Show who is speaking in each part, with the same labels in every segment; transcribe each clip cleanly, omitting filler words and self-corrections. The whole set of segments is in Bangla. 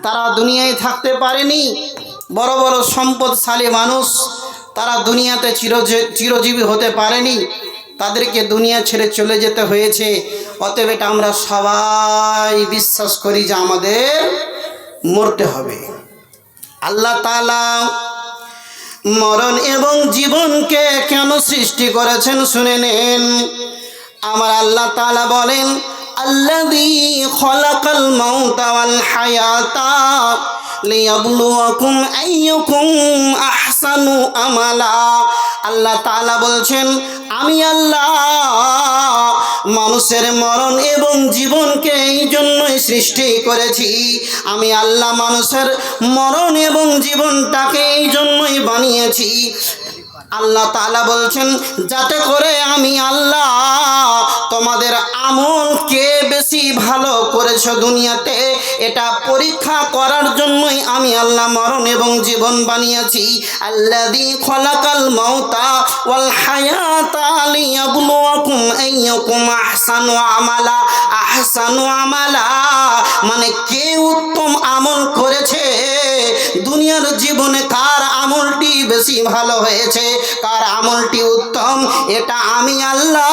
Speaker 1: তারা দুনিয়ায় থাকতে পারেনি। বড় বড় সম্পদশালী মানুষ তারা দুনিয়াতে চিরজীবী হতে পারেনি, তাদেরকে দুনিয়া ছেড়ে চলে যেতে হয়েছে। অতএব এটা আমরা সবাই বিশ্বাস করি যে আমাদের মরতে হবে। আল্লাহ তাআলা মরণ এবং জীবনকে কেন সৃষ্টি করেছেন শুনে নেন। আমার আল্লাহ তাআলা বলেন, আল্লাযী খালাকাল মাউতা ওয়াল হায়াতা লিয়াবলুয়াকুম আইয়ুকুম আহসানু আমালা। আল্লাহ তাআলা বলছেন, আমি আল্লাহ মানুষের মরণ এবং জীবনকে এই জন্যই সৃষ্টি করেছি। আমি আল্লাহ মানুষের মরণ এবং জীবনটাকে এই জন্যই বানিয়েছি। আল্লাহ তাআলা বলছেন, যাতে করে আমি আল্লাহ তোমাদের আমল কে বেশি ভালো করেছো দুনিয়াতে এটা পরীক্ষা করার জন্যই আমি আল্লাহ মরণ এবং জীবন বানিয়েছি। আল্লাযী খালাকাল মাউতা ওয়াল হায়াতা লিয়াবলুয়াকুম আইয়ুকুম আহসানু আমালা। আহসানু আমালা মানে কে উত্তম আমল করেছে, দুনিয়ার জীবনে কার আমলটি বেশি ভালো হয়েছে, কার আমলটি উত্তম, এটা আমি আল্লাহ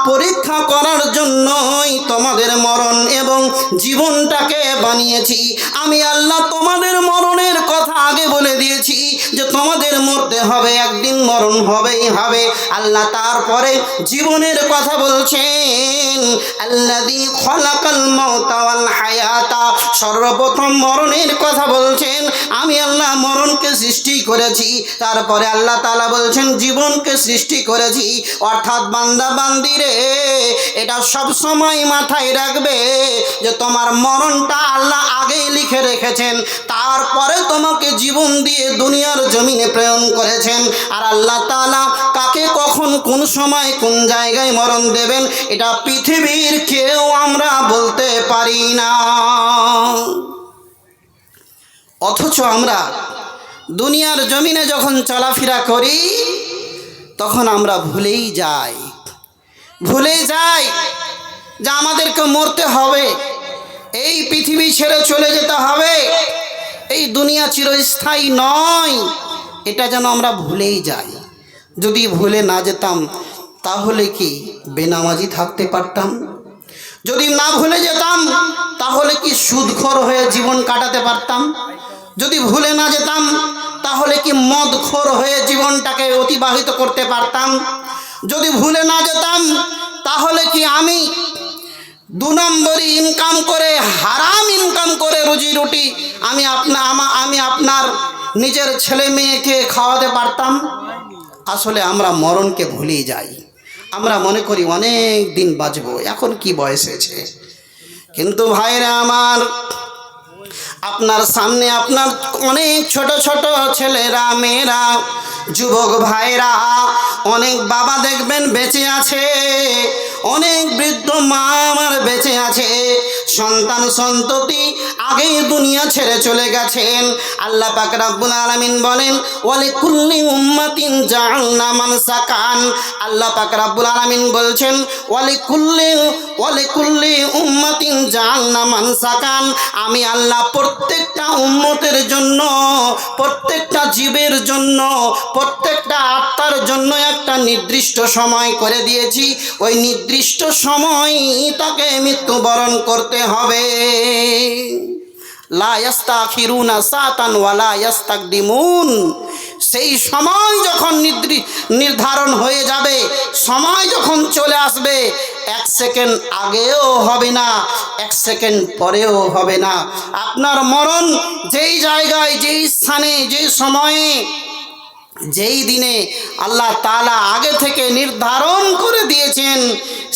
Speaker 1: পরীক্ষা করার জন্যই তোমাদের মরণ এবং জীবনটাকে বানিয়েছি। আমি আল্লাহ তোমাদের মরণের কথা আগে বলে দিয়েছি যে তোমাদের মরতে হবে, একদিন মরণ হবেই হবে। আল্লাহ তারপরে জীবনের কথা বলছেন, আল্লাযী খালাকাল মাউতা ওয়াল হায়াতা, সর্বপ্রথম মরণের কথা বলছেন। আমি আল্লাহ মরণকে সৃষ্টি করেছি, তারপরে আল্লাহ তাআলা বলছেন জীবনকে সৃষ্টি করেছি। অর্থাৎ বান্দা বান্দিরে এটা সব সময় মাথায় রাখবে যে তোমার মরণটা আল্লাহ আগেই লিখে রেখেছেন, তারপরে তোমাকে জীবন দিয়ে দুনিয়ার জমিনে প্রেরণ করেছেন। আর আল্লাহ তাআলা কাকে কখন কোন সময় কোন জায়গায় মরণ দেবেন এটা পৃথিবীর কেউ আমরা বলতে পারি না। অথচ আমরা দুনিয়ার জমিনে যখন চলাফেরা করি তখন আমরা ভুলেই যাই যে আমাদেরকে মরতে হবে, এই পৃথিবী ছেড়ে চলে যেতে হবে, এই দুনিয়া চিরস্থায়ী নয়, এটা যেন আমরা ভুলেই যাই। যদি ভুলে না যেতাম তাহলে কি বেনামাজি থাকতে পারতাম? যদি না ভুলে যেতাম তাহলে কি সুদখোর হয়ে জীবন কাটাতে পারতাম? যদি ভুলে না যেতাম তাহলে কি মদখোর হয়ে জীবনটাকে অতিবাহিত করতে পারতাম? যদি ভুলে না যেতাম তাহলে কি আমি 2 নম্বরি ইনকাম করে, হারাম ইনকাম করে রুজি রুটি আমি আপনার নিজের ছেলে মেয়েকে খাওয়াতে পারতাম? আসলে আমরা মরণকে ভুলে যাই। আমরা মনে করি অনেক দিন বাঁচবো, এখন কি বয়স হয়েছে। কিন্তু ভাইরা আমার, আপনার সামনে আপনার অনেক ছোট ছোট ছেলেরা, মেয়েরা, যুবক ভাইরা, অনেক বাবা দেখবেন বেঁচে আছে, অনেক বৃদ্ধ মা আমার বেঁচে আছে, সন্তান সন্ততি আগেই দুনিয়া ছেড়ে চলে গেছেন। আল্লাহ পাক রব্বুল আলামিন বলেন, ওয়ালিকুল্লি উম্মাতিন জাআলনা মানসাকান। আল্লাহ পাক রব্বুল আলামিন বলছেন, ওয়ালিকুল্লি উম্মাতিন জাআলনা মানসাকান। আমি আল্লাহ প্রত্যেকটা উম্মতের জন্য, প্রত্যেকটা জীবের জন্য, প্রত্যেকটা আত্মার জন্য একটা নির্দিষ্ট সময় করে দিয়েছি। ওই নির্দিষ্ট সময় তাকে মৃত্যুবরণ করতে হবে। লা ইস্তাখিরুনা সাতান ওয়ালা ইস্তাকদিমুন। সেই সময় যখন নির্ধারণ হয়ে যাবে, সময় যখন চলে আসবে, 1 সেকেন্ড আগেও হবে না, 1 সেকেন্ড পরেও হবে না। আপনার মরণ যেই জায়গায়, যেই স্থানে, যেই সময়ে, যেই দিনে আল্লাহ তাআলা আগে থেকে নির্ধারণ করে দিয়েছেন,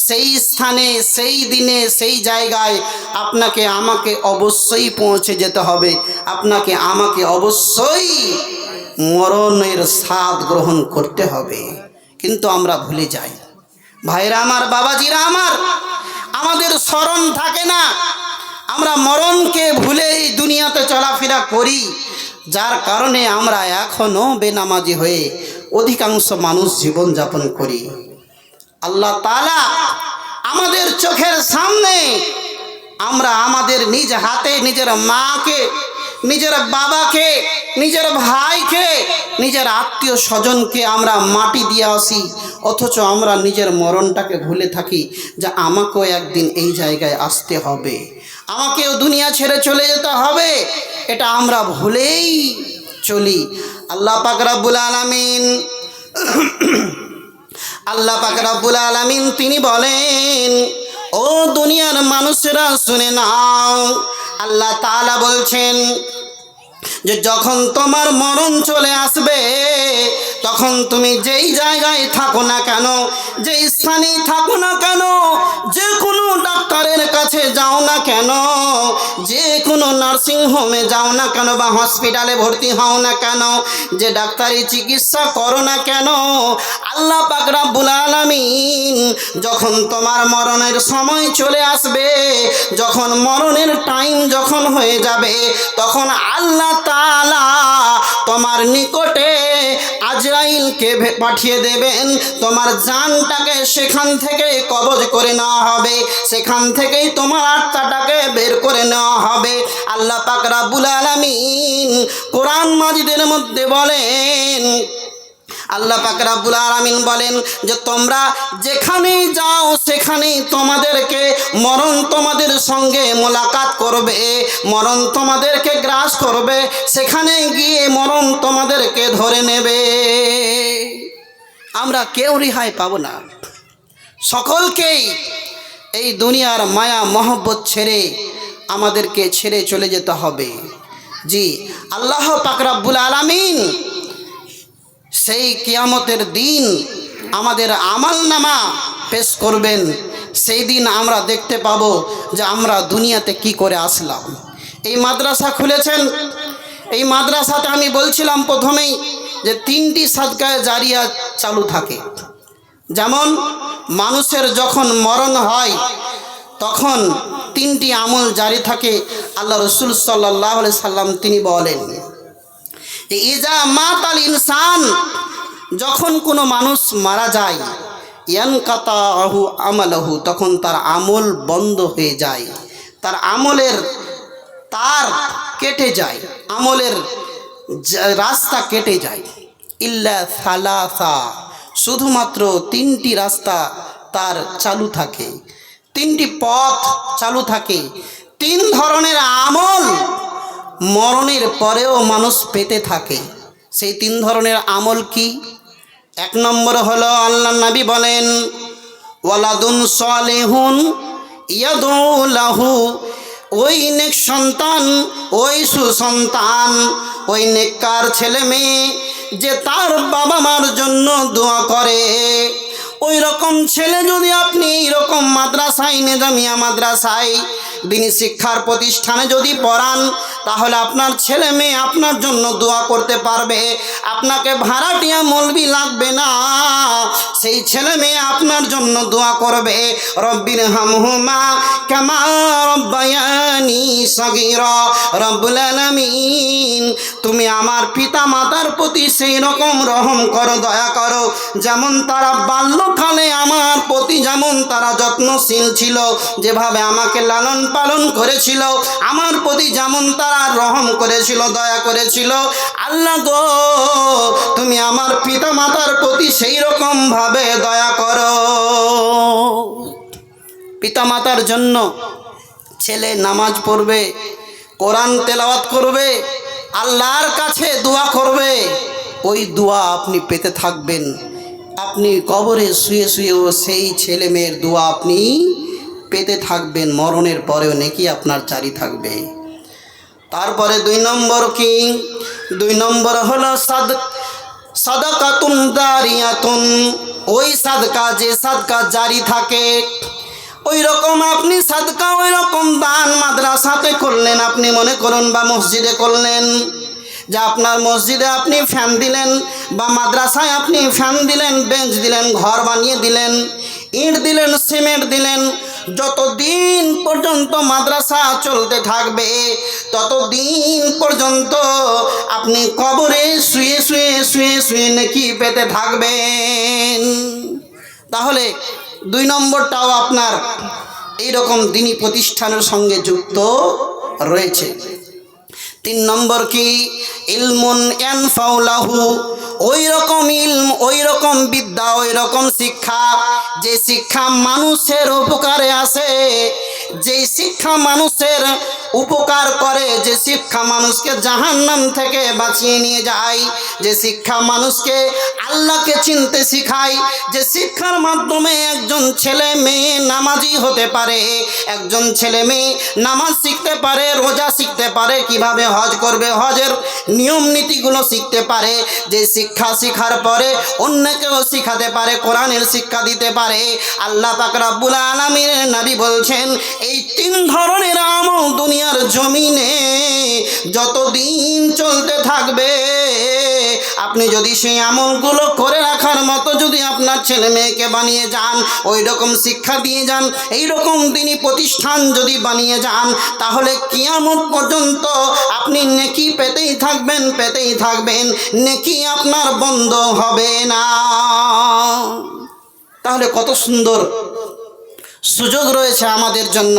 Speaker 1: সেই স্থানে, সেই দিনে, সেই জায়গায় আপনাকে আমাকে অবশ্যই পৌঁছে যেতে হবে। আপনাকে আমাকে অবশ্যই মরণের স্বাদ গ্রহণ করতে হবে। কিন্তু আমরা ভুলে যাই। ভাইরা আমার, বাবাজিরা আমার, আমাদের স্মরণ থাকে না। আমরা মরণকে ভুলেই দুনিয়াতে চলাফেরা করি, যার কারণে আমরা এখনো বেনামাজি হয়ে অধিকাংশ মানুষ জীবনযাপন করি। আল্লাহ তাআলা আমাদের চোখের সামনে আমরা আমাদের নিজ হাতে নিজের মাকে, নিজের বাবাকে, নিজের ভাইকে, নিজের আত্মীয় স্বজনকে আমরা মাটি দিয়ে আসি, অথচ আমরা নিজের মরণটাকে ভুলে থাকি যে আমাকেও একদিন এই জায়গায় আসতে হবে, আমাকেও দুনিয়া ছেড়ে চলে যেতে হবে। এটা আমরা ভুলেই চলি। আল্লাহ পাক রব্বুল আলামিন আল্লাহ পাক রব্বুল আলামিন তিনি বলেন, ও দুনিয়ার মানুষেরা শুনে নাও, আল্লাহ তাআলা বলছেন যে যখন তোমার মরণ চলে আসবে, তখন তুমি যেই জায়গায় থাকো না কেন, যে স্থানেই থাকো না কেন, যে কোনো ডাক্তারের কাছে যাও না কেন, যে কোনো নার্সিং হোমে যাও না কেন বা হসপিটালে ভর্তি হও না কেন, যে ডাক্তারি চিকিৎসা করো না কেন, আল্লাহ পাক রব্বুল আলামিন যখন তোমার মরণের সময় চলে আসবে, যখন মরণের টাইম যখন হয়ে যাবে, তখন আল্লাহ তাআলা তোমার নিকটে আজরাইলকে পাঠিয়ে দেবেন। তোমার জানটাকে সেখান থেকে কবজ করে নেওয়া হবে, সেখান থেকেই তোমার আত্মাটাকে বের করে নেওয়া হবে। আল্লাহ পাক রব্বুল আলামিন কোরআন মাজিদের মধ্যে বলেন, আল্লাহ পাক রব্বুল আলামিন বলেন যে তোমরা যেখানেই যাও সেখানেই তোমাদেরকে মরণ তোমাদের সঙ্গে মোলাকাত করবে, মরণ তোমাদেরকে গ্রাস করবে, সেখানে গিয়ে মরণ তোমাদেরকে ধরে নেবে। আমরা কেউ রেহাই পাবো না, সকলকেই এই দুনিয়ার মায়া মহব্বত ছেড়ে আমাদেরকে ছেড়ে চলে যেতে হবে। জি, আল্লাহ পাক রব্বুল আলামিন সেই কিয়ামতের দিন আমাদের আমলনামা পেশ করবেন। সেই দিন আমরা দেখতে পাবো যে আমরা দুনিয়াতে কি করে আসলাম। এই মাদ্রাসা খুলেছেন, এই মাদ্রাসাতে আমি বলছিলাম প্রথমেই যে 3টি সাদকায়ে জারিয়া চালু থাকে। যেমন মানুষের যখন মরণ হয় তখন 3টি আমল জারি থাকে। আল্লাহ রসুল সাল্লাল্লাহু আলাইহি সাল্লাম তিনি বলেন, ইজা মাতাল ইনসান, যখন কোনো মানুষ মারা যায়, ইয়ানকাতাহু আমালহু, তখন তার আমল বন্ধ হয়ে যায়, তার আমলের তার কেটে যায়, আমলের রাস্তা কেটে যায়। ইল্লা সালাসা, শুধুমাত্র 3টি রাস্তা তার চালু থাকে, 3টি পথ চালু থাকে। 3 ধরনের আমল মরণের পরেও মানুষ পেতে থাকে। সেই 3 ধরনের আমল কি? 1 নম্বর হলো, আল্লাহ নবী বলেন, ওয়ালাদুন সালিহুন ইয়াদউ লাহু, ওই নেক সন্তান, ওই সুসন্তান, ওই নেককার ছেলে মেয়ে যে তার বাবা মার জন্য দোয়া করে। ওই রকম ছেলে যদি আপনি এইরকম মাদ্রাসায়, নিজামিয়া মাদ্রাসায়, দিনী শিক্ষার প্রতিষ্ঠানে যদি পড়ান, তাহলে আপনার ছেলে মেয়ে আপনার জন্য দোয়া করতে পারবে। আপনাকে ভাড়াটিয়া মৌলবি লাগবে না, সেই ছেলে মেয়ে আপনার জন্য দোয়া করবে, রব্বির হামহুমা কামা রব্বায়ানি সগীরা। রব্বুল আলামিন, তুমি আমার পিতা মাতার প্রতি সেই রকম রহম করো, দয়া করো, যেমন তারা বাল্যকালে আমার প্রতি যেমন তারা যত্নশীল ছিল, যেভাবে আমাকে লালন পালন করেছিল, আমার প্রতি যেমন তারা রহম করেছিল, দয়া করেছিল। আল্লাহ গো, তুমি আমার পিতা মাতার প্রতি সেই রকম ভাবে দয়া করো। পিতা মাতার জন্য ছেলে নামাজ পড়বে, কোরআন তেলাওয়াত করবে, আল্লাহর কাছে দোয়া করবে, ওই দোয়া আপনি পেতে থাকবেন। আপনি কবরে শুয়ে শুয়েও সেই ছেলে মেয়ের দোয়া আপনি পেতে থাকবেন, মরণের পরেও নেকি আপনার জারি থাকবে। তারপরে 2 নম্বর কি? 2 নম্বর হলো সাদাকাতুন জারিয়াতুন, ওই সাদকা, যে সাদকা জারি থাকে, ওই রকম আপনি সাদকা, ওই রকম দান মাদ্রাসাতে করলেন, আপনি মনে করুন, বা মসজিদে করলেন, যে আপনার মসজিদে আপনি ফ্যান দিলেন, বা মাদ্রাসায় আপনি ফ্যান দিলেন, বেঞ্চ দিলেন, ঘর বানিয়ে দিলেন, ইট দিলেন, সিমেন্ট দিলেন। যতদিন পর্যন্ত মাদ্রাসা চলতে থাকবে, ততদিন পর্যন্ত আপনি কবরে শুয়ে শুয়ে শুয়ে শুয়ে নেকি পেতে থাকবেন। তাহলে 2 নম্বরটাও আপনার এইরকম দিনী প্রতিষ্ঠানের সঙ্গে যুক্ত রয়েছে। 3 নম্বর কি, ইলমুন ইয়ানফাউলাহু, ওই রকম ইলম, ওই রকম বিদ্যা, ওই রকম শিক্ষা, যে শিক্ষা মানুষের উপকারে আসে, যে শিক্ষা মানুষের উপকার করে, যে শিক্ষা মানুষকে জাহান্নাম থেকে বাঁচিয়ে নিয়ে যায়, যে শিক্ষা মানুষকে আল্লাহকে চিনতে শেখায়, যে শিক্ষার মাধ্যমে একজন ছেলে মেয়ে নামাজি হতে পারে, একজন ছেলে মেয়ে নামাজ শিখতে পারে, রোজা শিখতে পারে, কিভাবে হজ করবে, হজের নিয়ম নীতিগুলো শিখতে পারে, যে শিক্ষা শেখার পরে অন্যকেও শিখাতে পারে, কোরআনের শিক্ষা দিতে পারে। আল্লাহ পাক রব্বুল আলামিনের নবী বলছেন, এই 3 ধরনের আমল দুনিয়ার জমিনে যতদিন চলতে থাকবে, আপনি যদি সেই আমলগুলো করে রাখার মতো যদি আপনার ছেলে মেয়েকে বানিয়ে যান, ওই রকম শিক্ষা দিয়ে যান, এই রকম দিনী প্রতিষ্ঠান যদি বানিয়ে যান, তাহলে কিয়ামত পর্যন্ত আপনি নেকি পেতেই থাকবেন, পেতেই থাকবেন, নেকি আপনার বন্ধ হবে না। তাহলে কত সুন্দর সুযোগ রয়েছে আমাদের জন্য,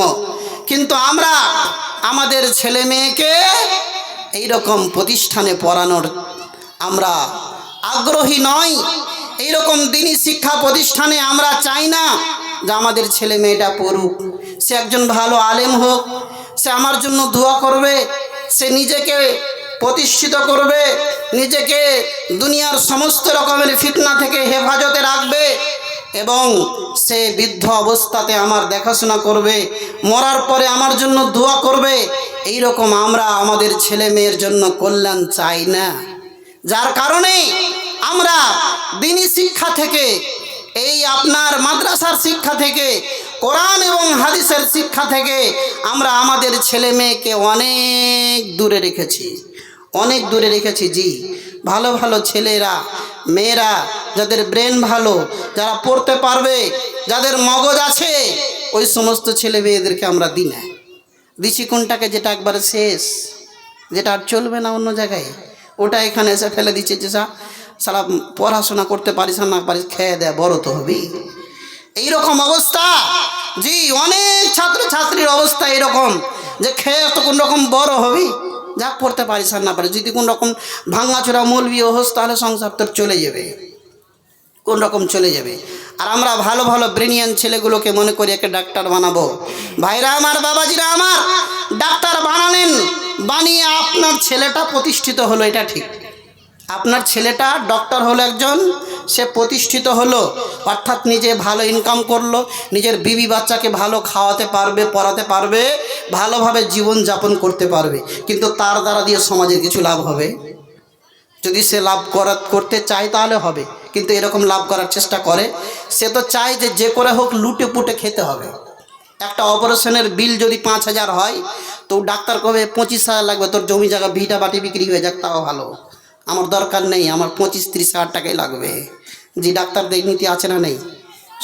Speaker 1: কিন্তু আমরা আমাদের ছেলে মেয়েকে এই রকম প্রতিষ্ঠানে পড়ানোর আমরা আগ্রহী নই। এই রকম দিনী শিক্ষা প্রতিষ্ঠানে আমরা চাই না যে আমাদের ছেলে মেয়েটা পড়ুক, সে একজন ভালো আলেম হোক, সে আমার জন্য দোয়া করবে, সে নিজেকে প্রতিষ্ঠিত করবে, নিজেকে দুনিয়ার সমস্ত রকমের ফিতনা থেকে হেফাজতে রাখবে, এবং সে বৃদ্ধ অবস্থাতে আমার দেখাশোনা করবে, মরার পরে আমার জন্য দোয়া করবে। এই রকম আমরা আমাদের ছেলে মেয়ের জন্য কল্যাণ চাই না। যার কারণে আমরা দিনী শিক্ষা থেকে, এই আপনার মাদ্রাসার শিক্ষা থেকে, কোরআন এবং হাদিসের শিক্ষা থেকে আমরা আমাদের ছেলে মেয়েকে অনেক দূরে রেখেছি, অনেক দূরে রেখেছি। জি, ভালো ভালো ছেলেরা মেয়েরা, যাদের ব্রেন ভালো, যারা পড়তে পারবে, যাদের মগজ আছে, ওই সমস্ত ছেলে মেয়েদেরকে আমরা দিই না। দিছি কোনটাকে, যেটা একবারে শেষ, যেটা আর চলবে না অন্য জায়গায়, ওটা এখানে এসে ফেলে দিচ্ছে যে সারা পড়াশোনা করতে পারিস না পারিস, খেয়ে দেয়, বড় তো হবি। এইরকম অবস্থা। জি, অনেক ছাত্র ছাত্রীর অবস্থা এরকম যে খেয়ে তো কোন রকম বড় হবি, যা পড়তে পারিস আর না পারিস, যদি কোন রকম ভাঙাচোরা মৌলবি হোস তাহলে সংসার তোর চলে যাবে, কোন রকম চলে যাবে। আর আমরা ভালো ভালো ব্রিলিয়ান্ট ছেলেগুলোকে মনে করি একে ডাক্তার বানাবো। ভাইরা আমার, বাবাজিরা আমার, ডাক্তার বানালেন, বানিয়ে আপনার ছেলেটা প্রতিষ্ঠিত হলো, এটা ঠিক। আপনার ছেলেটা ডক্টর হলো, একজন সে প্রতিষ্ঠিত হলো, অর্থাৎ নিজে ভালো ইনকাম করলো, নিজের বিবি বাচ্চাকে ভালো খাওয়াতে পারবে, পড়াতে পারবে, ভালোভাবে জীবন যাপন করতে পারবে। কিন্তু তার দ্বারা দিয়ে সমাজের কিছু লাভ হবে? যদি সে লাভ করতে চায় তাহলে হবে, কিন্তু এরকম লাভ করার চেষ্টা করে, সে তো চায় যে যে করে হোক লুটে পুটে খেতে হবে। একটা অপারেশনের বিল যদি 5,000 হয়, তো ডাক্তার কবে 25,000 লাগবে, তোর জমি জায়গা ভিটা বাটি বিক্রি হয়ে যাক তাও ভালো, আমার দরকার নেই, আমার 25-30 হাজার টাকাই লাগবে। যে ডাক্তারদের নীতি আছে না নেই?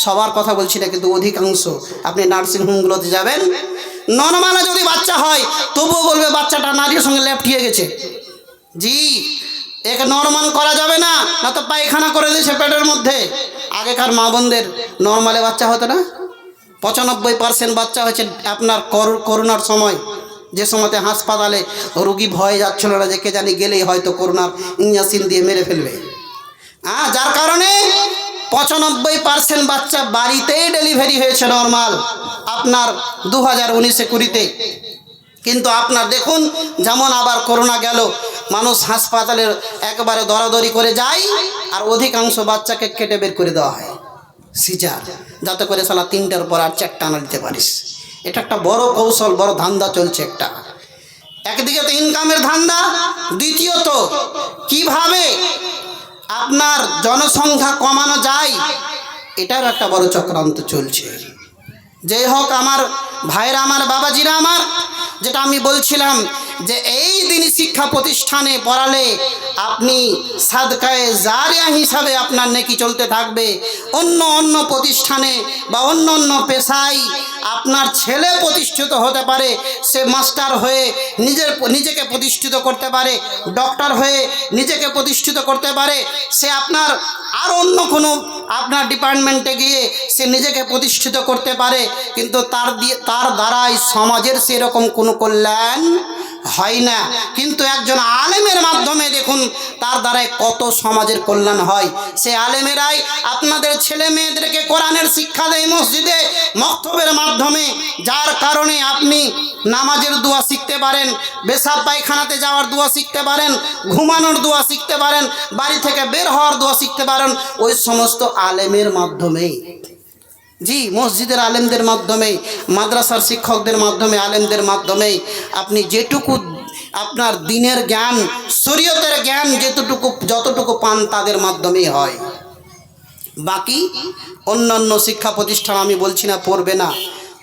Speaker 1: সবার কথা বলছি না, কিন্তু অধিকাংশ। আপনি নার্সিংহোমগুলোতে যাবেন, নর্মালে যদি বাচ্চা হয় তবুও বলবে বাচ্চাটা নারীর সঙ্গে লেপটিয়ে গেছে। জি, একে নর্মাল করা যাবে না, না তো পায়খানা করে দিয়েছে পেটের মধ্যে। আগেকার মা বোনদের নর্মালে বাচ্চা হতো না, 95% বাচ্চা হয়েছে আপনার করোনার সময়, যে সময়তে হাসপাতালে রুগী ভয়ে যাচ্ছিল না যে কে জানি গেলেই হয়তো করোনার ইঞ্জেকশন দিয়ে মেরে ফেলবে। যার কারণে 95% বাচ্চা বাড়িতেই ডেলিভারি হয়েছে নর্মাল আপনার 2019-20 কিন্তু আপনার দেখুন, যেমন আবার করোনা গেল, মানুষ হাসপাতালের একবারে দরাদরি করে যায়, আর অধিকাংশ বাচ্চাকে কেটে বের করে দেওয়া হয় সিজার, যাতে করে সালা 3টার পর আর 4টা আনা দিতে পারিস। এটা একটা বড় কৌশল, বড় ধান্দা চলছে। একটা একদিকে তো ইনকামের ধান্দা, দ্বিতীয়ত কিভাবে আপনার জনসংখ্যা কমানো যায়, এটার একটা বড় চক্রান্ত চলছে। যেই হোক আমার ভাইরা আমার, বাবাজিরা আমার, যেটা আমি বলছিলাম যে এই দিনই শিক্ষা প্রতিষ্ঠানে পড়ালে আপনি সাদকায়ে জারিয়া হিসাবে আপনার নেকি চলতে থাকবে। অন্য অন্য প্রতিষ্ঠানে বা অন্য অন্য পেশায় আপনার ছেলে প্রতিষ্ঠিত হতে পারে, সে মাস্টার হয়ে নিজেকে প্রতিষ্ঠিত করতে পারে, ডক্টর হয়ে নিজেকে প্রতিষ্ঠিত করতে পারে, সে আপনার আর অন্য কোনো আপনার ডিপার্টমেন্টে গিয়ে সে নিজেকে প্রতিষ্ঠিত করতে পারে, কিন্তু তার দ্বারাই সমাজের সেরকম কোনো কল্যাণ হয় না। কিন্তু একজন আলেমের মাধ্যমে দেখুন তার দ্বারাই কত সমাজের কল্যাণ হয়। সে আলেমেরাই আপনাদের ছেলে মেয়েদেরকে কোরআনের শিক্ষা দেয় মসজিদে মক্তবের মাধ্যমে, যার কারণে আপনি নামাজের দোয়া শিখতে পারেন, পেশাব পায়খানাতে যাওয়ার দোয়া শিখতে পারেন, ঘুমানোর দোয়া শিখতে পারেন, বাড়ি থেকে বের হওয়ার দোয়া শিখতে পারেন, ওই সমস্ত আলেমের মাধ্যমেই। জি, মসজিদের আলেমদের মাধ্যমে, মাদ্রাসার শিক্ষকদের মাধ্যমে, আলেমদের মাধ্যমেই আপনি যেটুকু আপনার দিনের জ্ঞান, শরীয়তের জ্ঞান যতটুকু পান তাদের মাধ্যমেই হয়। বাকি অন্যান্য শিক্ষা প্রতিষ্ঠান আমি বলছি না পড়বে না,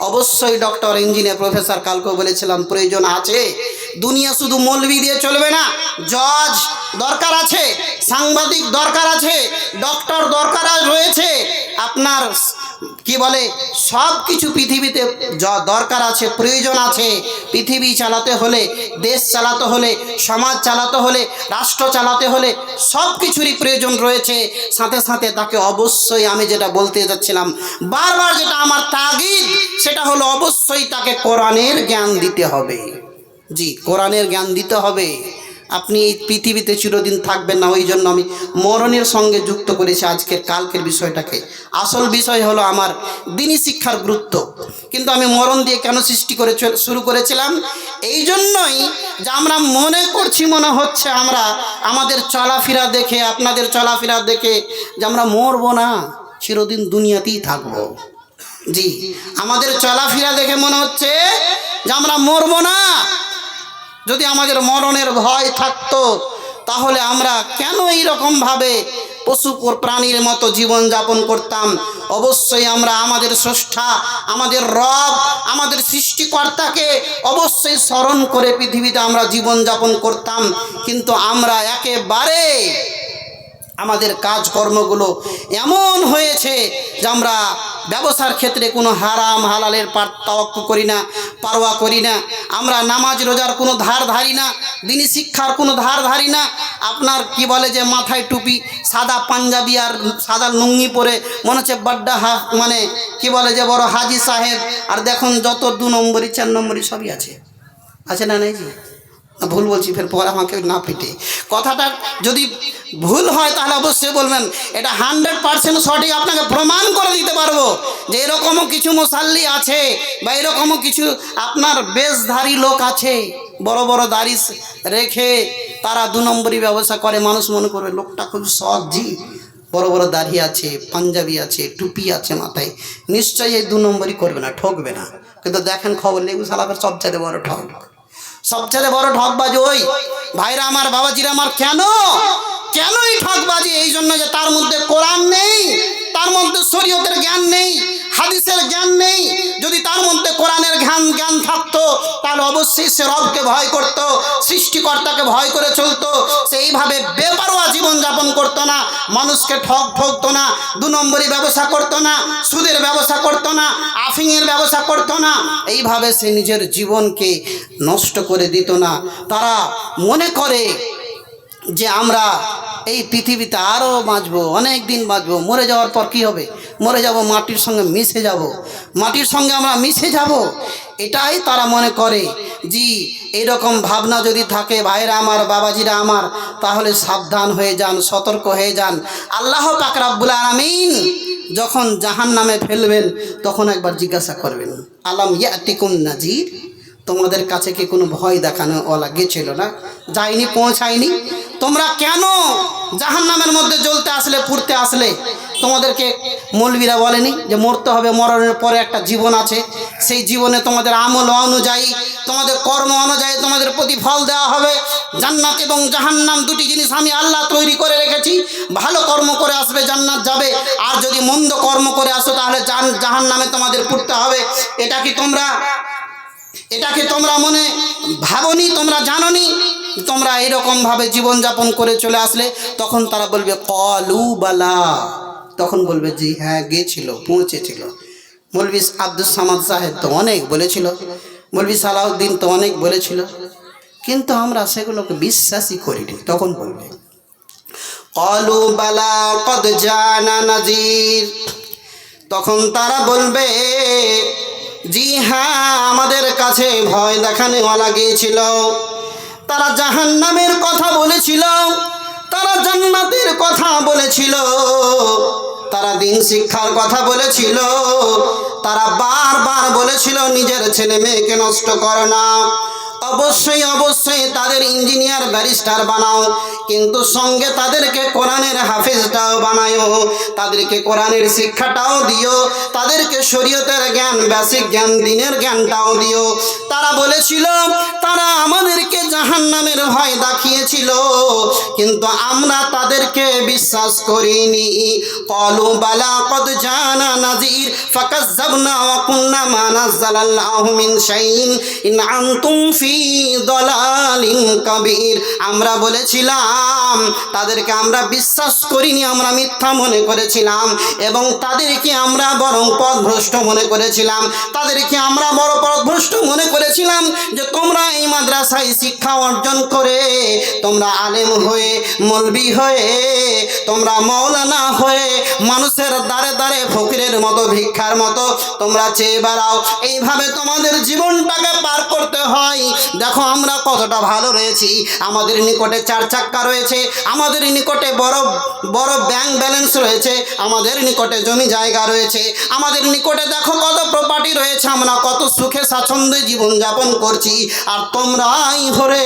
Speaker 1: অবশ্যই ডক্টর, ইঞ্জিনিয়ার, প্রফেসর, কালকেও বলেছিলাম প্রয়োজন আছে। দুনিয়া শুধু মৌলবি দিয়ে চলবে না, জজ দরকার আছে, সাংবাদিক দরকার আছে, ডক্টর দরকার রয়েছে, আপনার কি বলে সব কিছু পৃথিবীতে দরকার আছে, প্রয়োজন আছে। পৃথিবী চালাতে হলে, দেশ চালাতে হলে, সমাজ চালাতে হলে, রাষ্ট্র চালাতে হলে সব কিছুরই প্রয়োজন রয়েছে। সাথে সাথে তাকে অবশ্যই, আমি যেটা বলতে যাচ্ছিলাম বারবার, যেটা আমার তাগিদ, সেটা হলো অবশ্যই তাকে কোরআনের জ্ঞান দিতে হবে। জি, কোরআনের জ্ঞান দিতে হবে। আপনি এই পৃথিবীতে চিরদিন থাকবেন না, ওই জন্য আমি মরণের সঙ্গে যুক্ত করেছি কালকের বিষয়টাকে। আসল বিষয় হলো আমার দিনী শিক্ষার গুরুত্ব, কিন্তু আমি মরণ দিয়ে কেন শুরু করেছিলাম, এই জন্যই যে আমরা মনে হচ্ছে আমরা আমাদের চলাফেরা দেখে, আপনাদের চলাফেরা দেখে, যে আমরা মরবো না, চিরদিন দুনিয়াতেই থাকবো। জি, আমাদের চলাফেরা দেখে মনে হচ্ছে যে আমরা মরবো না। যদি আমাদের মরণের ভয় থাকতো তাহলে আমরা কেন এইরকমভাবে পশু প্রাণীর মতো জীবন যাপন করতাম? অবশ্যই আমরা আমাদের স্রষ্টা, আমাদের রব, আমাদের সৃষ্টিকর্তাকে অবশ্যই স্মরণ করে পৃথিবীতে আমরা জীবন যাপন করতাম। কিন্তু আমরা একেবারে আমাদের কাজকর্মগুলো এমন হয়েছে যে আমরা ব্যবসার ক্ষেত্রে কোনো হারাম হালালের তাওয়াক্কু করি না, পারোয়া করি না। আমরা নামাজ রোজার কোনো ধার ধারি না, দিনী শিক্ষার কোনো ধার ধারি না। আপনার কি বলে যে মাথায় টুপি, সাদা পাঞ্জাবি আর সাদা লুঙ্গি পরে মনে হচ্ছে বাড্ডা মানে কি বলে যে বড় হাজি সাহেব। আর দেখুন যত 2 নম্বরই 4 নম্বরই সবই আছে না? নেই জি, ভুল বলছি, ফের পরে আমাকে না পিটে। কথাটা যদি ভুল হয় তাহলে অবশ্যই বলবেন, এটা 100% সঠিক, আপনাকে প্রমাণ করে দিতে পারবো যে এরকমও কিছু মুসাল্লি আছে বা এরকমও কিছু আপনার বেশধারী লোক আছে, বড় বড় দাড়ি রেখে তারা 2 নম্বরই ব্যবসা করে। মানুষ মনে করবে লোকটা খুব সৎ, জি, বড় বড় দাড়ি আছে, পাঞ্জাবি আছে, টুপি আছে মাথায়, নিশ্চয়ই এই 2 নম্বরই করবে না, ঠকবে না। কিন্তু দেখেন খবর লেবু সালাফের সবচেয়ে বড় ঠকবাজি ওই। ভাইরা আমার, বাবাজিরা আমার, কেন এই ঠকবাজি? এই জন্য যে তার মধ্যে কোরআন নেই, তার মধ্যে শরীয়তের জ্ঞান নেই, হাদিসের জ্ঞান নেই। যদি তার মধ্যে কোরআনের জ্ঞান থাকতো তাহলে অবশ্যই সে রবকে ভয় করত, সৃষ্টিকর্তাকে ভয় করে চলতো। সে এইভাবে বেপরোয়া জীবনযাপন করতো না, মানুষকে ঠকতো না, 2 নম্বরই ব্যবসা করতো না, সুদের ব্যবসা করতো না, আফিংয়ের ব্যবসা করতো না। এইভাবে সে নিজের জীবনকে নষ্ট করে দিত না। তারা মনে করে যে আমরা এই পৃথিবীতে আরও বাঁচবো, অনেক দিন বাঁচবো, মরে যাওয়ার পর কী হবে? মরে যাব, মাটির সঙ্গে মিশে যাব, মাটির সঙ্গে আমরা মিশে যাব, এটাই তারা মনে করে। জি, এইরকম ভাবনা যদি থাকে ভাইরা আমার, বাবাজিরা আমার, তাহলে সাবধান হয়ে যান, সতর্ক হয়ে যান। আল্লাহ পাক রব্বুল আলামিন যখন জাহান্নামে ফেলবেন তখন একবার জিজ্ঞাসা করবেন, আলাম ইয়াতিকুম নাজির, তোমাদের কাছে কি কোনো ভয় দেখানো ওলা গেছিল না? যায়নি, পৌঁছায়নি? তোমরা কেন জাহান্নামের মধ্যে জ্বলতে আসলে, পুড়তে আসলে? তোমাদেরকে মৌলবীরা বলেনি যে মরতে হবে, মরণের পরে একটা জীবন আছে, সেই জীবনে তোমাদের আমল অনুযায়ী, তোমাদের কর্ম অনুযায়ী তোমাদের প্রতিফল দেওয়া হবে। জান্নাত এবং জাহান্নাম 2টি জিনিস আমি আল্লাহ তৈরি করে রেখেছি। ভালো কর্ম করে আসবে জান্নাত যাবে, আর যদি মন্দ কর্ম করে আসো তাহলে জাহান্নামে তোমাদের পুড়তে হবে। এটা কি তোমরা মনে ভাবনি? তোমরা জানোনি? তোমরা এরকমভাবে জীবনযাপন করে চলে আসলে? তখন তারা বলবে কলু বালা, তখন বলবে জি হ্যাঁ, গেছিল, পৌঁছেছিল। মৌলভী আব্দুল সামাদ সাহেব তো অনেক বলেছিল, মৌলভী সালাউদ্দিন তো অনেক বলেছিল, কিন্তু আমরা সেগুলোকে বিশ্বাসই করিনি। তখন বলবে ক্বালু বালা ক্বাদ জানা নাযীর, তখন তারা বলবে জি হ্যাঁ, আমাদের কাছে ভয় দেখানোওয়ালা গিয়েছিল। তারা জাহান্নামের কথা বলেছিল, তারা জান্নাতের কথা বলেছিল, তারা দিন শিক্ষার কথা বলেছিল, তারা বারবার বলেছিল নিজের ছেলে মেয়েকে নষ্ট করো না, অবশ্যই অবশ্যই তাদের ইঞ্জিনিয়ার ব্যারিস্টার বানাও, কিন্তু সঙ্গে তাদেরকে কোরআনের হাফেজটাও বানায়ো, তাদেরকে কোরআনের শিক্ষাটাও দিও, তাদেরকে শরীয়তের জ্ঞান, বেসিক জ্ঞান, দিনের জ্ঞানটাও দিও। তারা বলেছিল, তারা আমাদেরকে জাহান্নামের ভয় দেখিয়েছিল, কিন্তু আমরা তাদেরকে বিশ্বাস করিনি। ক্বালু বালা ক্বাদ জানা নাযীর ফাকাজ্জাবনা ওয়া কুননা মা নাযালাল্লাহু মিন শাইইন ইন আনতুম ফি দালালিন কাবীর। আমরা বলেছিলাম, তাদেরকে আমরা বিশ্বাস করিনি, আমরা মিথ্যা মনে করেছিলাম, এবং তাদেরকে আমরা বরং পথভ্রষ্ট মনে করেছিলাম, তাদেরকে আমরা বড় পথভ্রষ্ট মনে করেছিলাম যে তোমরা এই মাদ্রাসায় শিক্ষা অর্জন করে, তোমরা আলেম হয়ে, মৌলবি হয়ে, তোমরা মাওলানা হয়ে মানুষের দ্বারে দ্বারে ফকিরের মতো, ভিক্ষার মতো তোমরা চেয়ে বেড়াও, এইভাবে তোমাদের জীবনটাকে পার করতে হয়। দেখো আমরা কতটা ভালো রয়েছি, আমাদের নিকটে 4 চাক্কা রয়েছে, আমাদের নিকটে বড় বড় ব্যাংক ব্যালেন্স রয়েছে, আমাদের নিকটে জমি জায়গা রয়েছে, আমাদের নিকটে দেখো কত প্রপার্টি রয়েছে, আমরা কত সুখে স্বাচ্ছন্দ্যে জীবনযাপন করছি, আর তোমরাই ধরে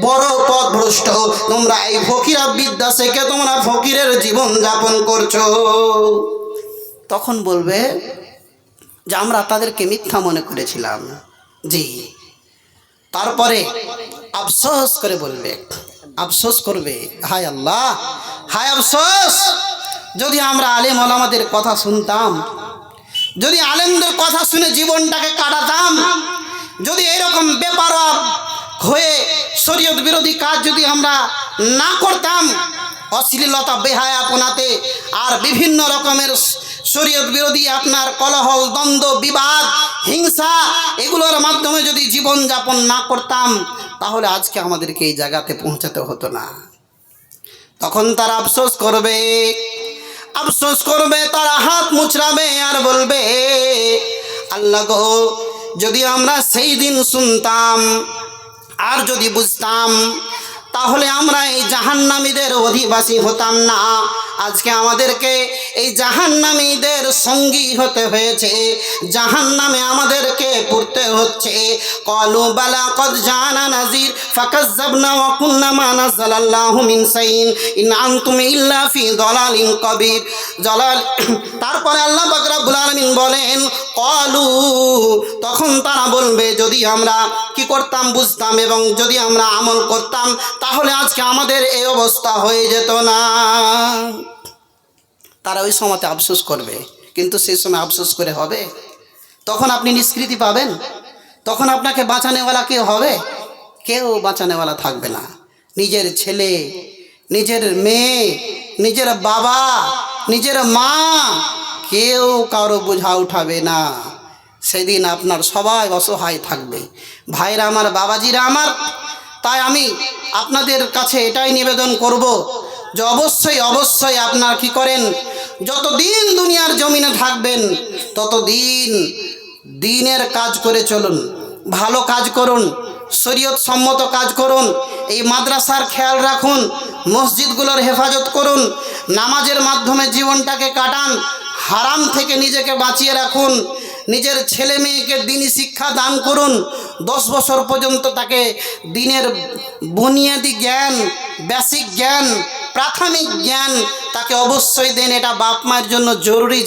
Speaker 1: বড় পথভ্রষ্ট, তোমরা এই ফকিরা বিদ্যা শেখে তোমরা ফকিরের জীবনযাপন করছো। তখন বলবে যে আমরা তাদেরকে মিথ্যা মনে করেছিলাম। জি, তারপরে আফসোস করে বলবে, আফসোস করবে, হায় আল্লাহ, হায় আফসোস, যদি আমরা আলেম ওলামাদের কথা শুনতাম, যদি আলেমদের কথা শুনে জীবনটাকে কাটাতাম, যদি এরকম বেপরোয়া হয়ে শরীয়ত বিরোধী কাজ যদি আমরা না করতাম, অশ্লীলতা, বেহায়াপনাতে আর বিভিন্ন রকমের শরীয়ত বিরোধী আপনার কলহ, দ্বন্দ্ব, বিবাদ, হিংসা, এগুলোর মাধ্যমে যদি জীবনযাপন না করতাম, তাহলে আজকে আমাদেরকে এই জায়গাতে পৌঁছাতে হতো না। তখন তারা আফসোস করবে, আফসোস করবে, তারা হাত মুচড়াবে আর বলবে, আল্লাহ গো, যদি আমরা সেই দিন শুনতাম আর যদি বুঝতাম, তাহলে আমরা এই জাহান্নামীদের অধিবাসী হতাম না। আজকে আমাদেরকে এই জাহান্নামীদের সঙ্গী হতে হয়েছে, জাহান্নামে আমাদেরকে পড়তে হচ্ছে। ক্বালু বালা ক্বাদ জানা নাযীর ফাকাজ্জাবনা ওয়া কুননা মা নাযালাল্লাহু মিন শাইইন ইন আনতুম ইল্লা ফি দালালিন কাবীর। তারপরে আল্লাহ পাক রব্বুল আলামিন বলেন, ক্বালু, তখন তারা বলবে, যদি আমরা কি করতাম, বুঝতাম এবং যদি আমরা আমল করতাম, তাহলে আজকে আমাদের এই অবস্থা হয়ে যেত না। তারা ওই সময়তে আফসোস করবে, কিন্তু সেই সময় আফসোস করে হবে? তখন আপনি নিষ্কৃতি পাবেন, তখন আপনাকে বাঁচানেওয়ালা কেউ হবে? কেউ বাঁচানেওয়ালা থাকবে না। নিজের ছেলে, নিজের মেয়ে, নিজের বাবা, নিজের মা, কেউ কারো বোঝা উঠাবে না। সেদিন আপনার সবাই অসহায় থাকবে। ভাইরা আমার, বাবাজিরা আমার, তাই আমি আপনাদের কাছে এটাই নিবেদন করব যে অবশ্যই অবশ্যই আপনার কি করেন, যতদিন দুনিয়ার জমিনে থাকবেন ততদিন দিনের কাজ করে চলুন, ভালো কাজ করুন, শরীয়ত সম্মত কাজ করুন, এই মাদ্রাসার খেয়াল রাখুন, মসজিদগুলোর হেফাজত করুন, নামাজের মাধ্যমে জীবনটাকে কাটান, হারাম থেকে নিজেকে বাঁচিয়ে রাখুন, নিজের ছেলে মেয়েকে দিনী শিক্ষা দান করুন, 10 বছর পর্যন্ত তাকে দিনের বুনিয়াদি জ্ঞান, বেসিক জ্ঞান, প্রাথমিক জ্ঞান তাকে অবশ্যই দেন। এটা বাপ মায়ের জন্য জরুরি।